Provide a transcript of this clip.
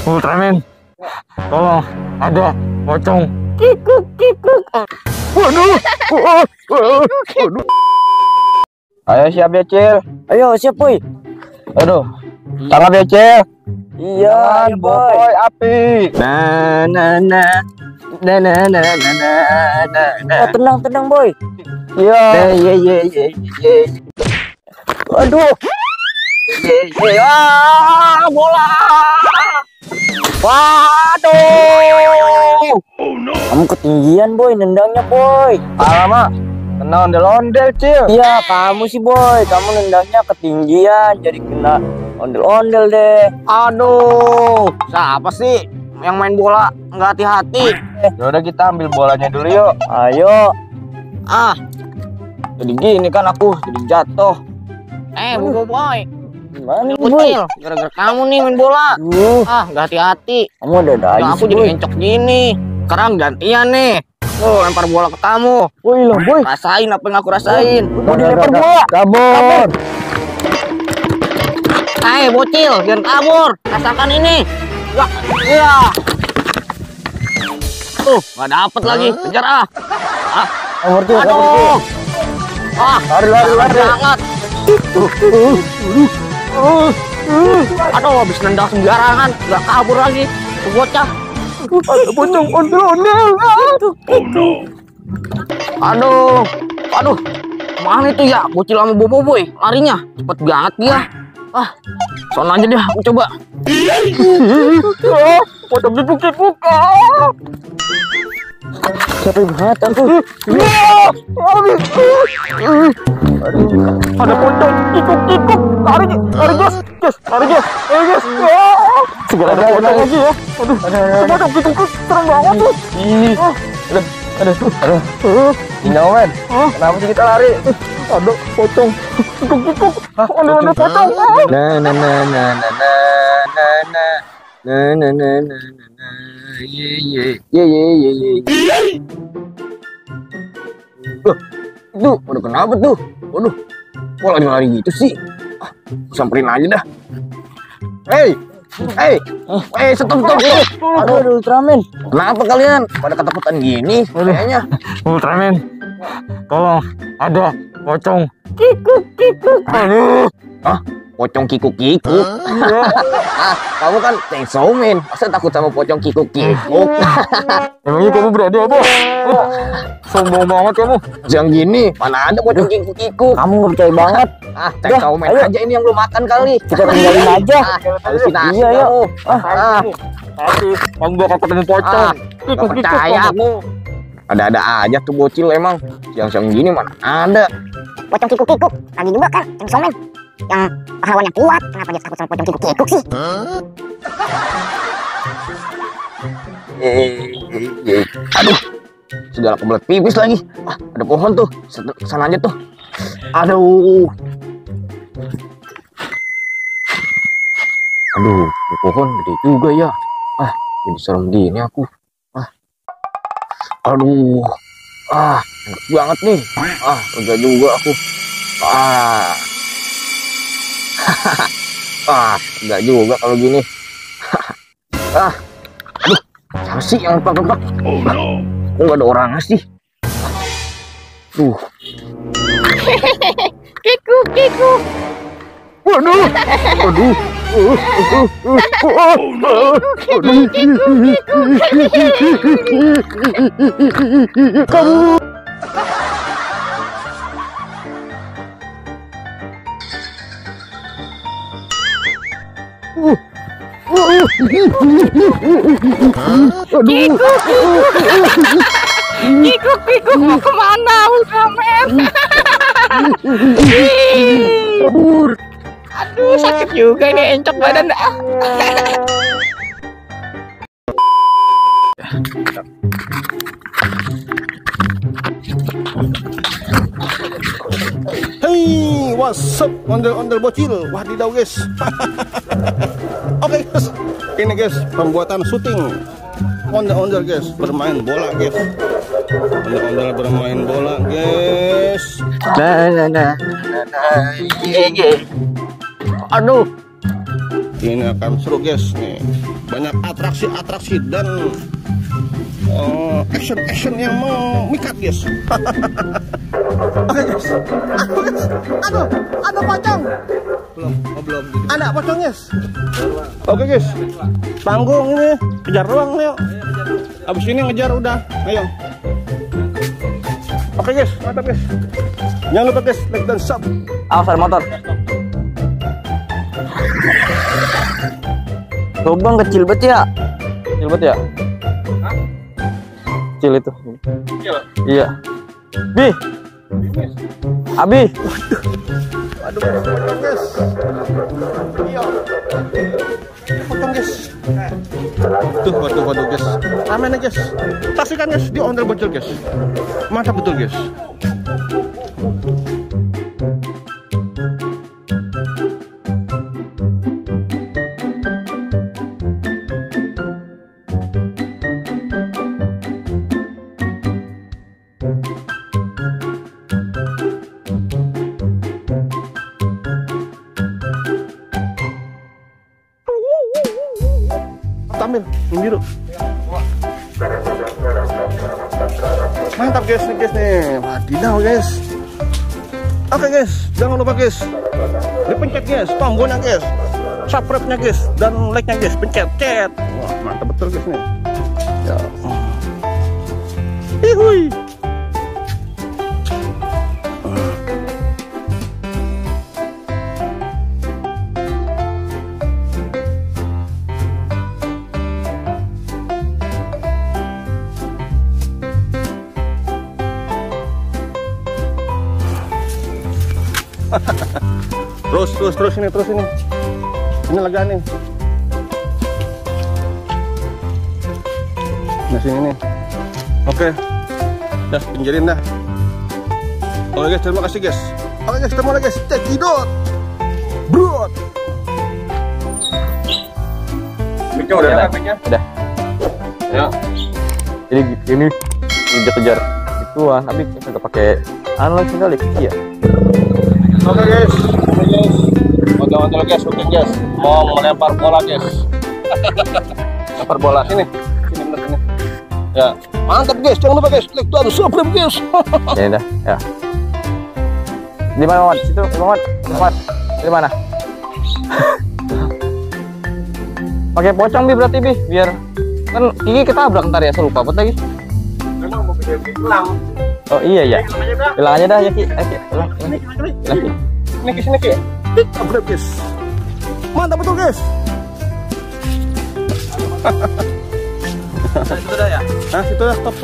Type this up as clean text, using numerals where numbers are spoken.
Ultraman, tolong, ada pocong. Kikuk, kikuk. Waduh. Waduh. Ayo siap ya, Cil. Ayo siap boy. Aduh, tangkap ya, Cil. Iya boy. Api. Nah. Tenang boy. Iya. Aduh. Bola. Waduh. Kamu ketinggian boy, nendangnya boy. Alamak, kena ondel-ondel, Cil. Iya kamu sih boy, kamu nendangnya ketinggian, jadi kena ondel-ondel deh. Aduh, siapa sih yang main bola nggak hati-hati? Yaudah kita ambil bolanya dulu yuk. Ayo. Jadi gini kan aku jadi jatuh. Boy. Gimana boy? Bocil, gara-gara kamu nih main bola. Nggak hati-hati. Kamu ada aja Aku sih jadi boy. encok gini. Sekarang gantian nih. Lempar bola ke kamu. Woi lah boy. Rasain apa yang aku rasain. Udah dilempar bola. Kabur. Bocil, jangan kabur. Rasakan ini. Ya. Nggak dapet lagi. Kejar Nomor tuh. Aduh. Lari. Banget. Aduh, habis nendang sembarangan, nggak kabur lagi. Tuh bocah. Ada pocong ondel-ondel. Aduh. Mana itu ya? Bocil sama Bobo boy, larinya cepet banget dia. Sono aja deh, aku coba. Pocong dipukul. Capek banget aku. Ada pocong, kikuk. Lari guys. Segera ada pocong lagi ya. Pocong kikuk, serem banget tuh. Aduh. Inyoman, kenapa sih kita lari? Ada pocong, kikuk. Ada pocong. Itu udah kenapa tuh? Waduh, kok lari gitu sih? Samperin aja dah. Stop. Aduh Ultraman. Kenapa kalian pada ketakutan gini? Kayaknya Ultraman, tolong, ada pocong. Kikuk. Aduh. Pocong kikuk. Kamu kan Chainsaw Man, masa takut sama pocong kikuk? Emangnya kamu berani apa? Sombong banget kamu. Jangan gini, mana ada pocong kikuk? Kamu nggak percaya banget. Chainsaw Man ayo. aja ini yang belum makan kali. Kita tinggalin aja. Halusinasi Iya, kamu. Tapi kamu bakal ketemu pocong. Gak percaya aku. Ada-ada aja tuh bocil emang. Siang-siang gini mana ada. Pocong kikuk lagi juga kan Chainsaw Man yang pahlawannya kuat, kenapa dia takut sama pocong kikuk sih? Aduh, segala kebelet pipis lagi. Ada pohon tuh, sana aja tuh. Aduh, ini pohon gede juga ya. Jadi serem gini aku. Aduh, enak banget nih. Lega juga aku. Enggak juga kalau gini. Aduh, siapa sih yang lepak-lepak? Kok nggak ada orangnya sih? Kikuk. Waduh. Kamu. Kikuk mau kemana Ultraman? Kabur. Aduh sakit juga ini encok badan. Hey, what's up, ondel-ondel bocil? Wadidaw guys. Oke guys, ini guys pembuatan syuting ondel-ondel guys bermain bola guys. Ondel-ondel bermain bola guys. Aduh, Ini akan seru guys nih. Banyak atraksi-atraksi dan action yang memikat guys. Oke guys. Aduh pocong. Belum. Ada pocong guys. Oke guys. Panggung ini kejar doang nih. Abis ini ngejar udah. Ayo. Oke guys, mantap guys. Jangan lupa guys, like dan sub. Awas ada motor. Lubang kecil banget ya. Kecil banget ya. Kecil itu. Iya. Bi. Abi. Aduh, pocong guys. Iya. Pocong guys. Waduh guys. Aman ya guys. Saksikan guys di ondel bocil guys. Mantap betul guys. Tampil yang biru. Mantap guys nih. Wadidaw guys. Oke guys, jangan lupa guys, dipencet guys tombolnya guys, subscribe-nya guys, dan like-nya guys, pencet. Wah, mantap betul guys nih. Ya. Ihui. terus ini lega nih. Nah sini nih. Oke, dah pinggirin dah. Oke guys, terima kasih guys. Oke guys, ketemu lagi guys. Cekidot bro. Mic-nya udah ada, mic-nya? Udah. Ya. Jadi ini kejar gituan, tapi kita pakai lagi kali ya. Oke guys, ondel-ondel guys, oke guys, mau melempar bola guys. Lempar bola sini bener sini. Ya, mantap guys, jangan lupa guys, like dan subscribe guys. Ya udah, ya. Di mana Wan? Situ, Wan. Di mana? Pakai pocong Bi berarti Bi, biar kan Kiki ketabrak ntar ya, saya lupa apa lagi. Memang mau pulang. Oh iya ya. Bilang aja dah ya Ki. Bilang. Ini kesini Ki. Subscribe guys. Mantap betul guys. Itu dah ya. Nah, itu dah stop.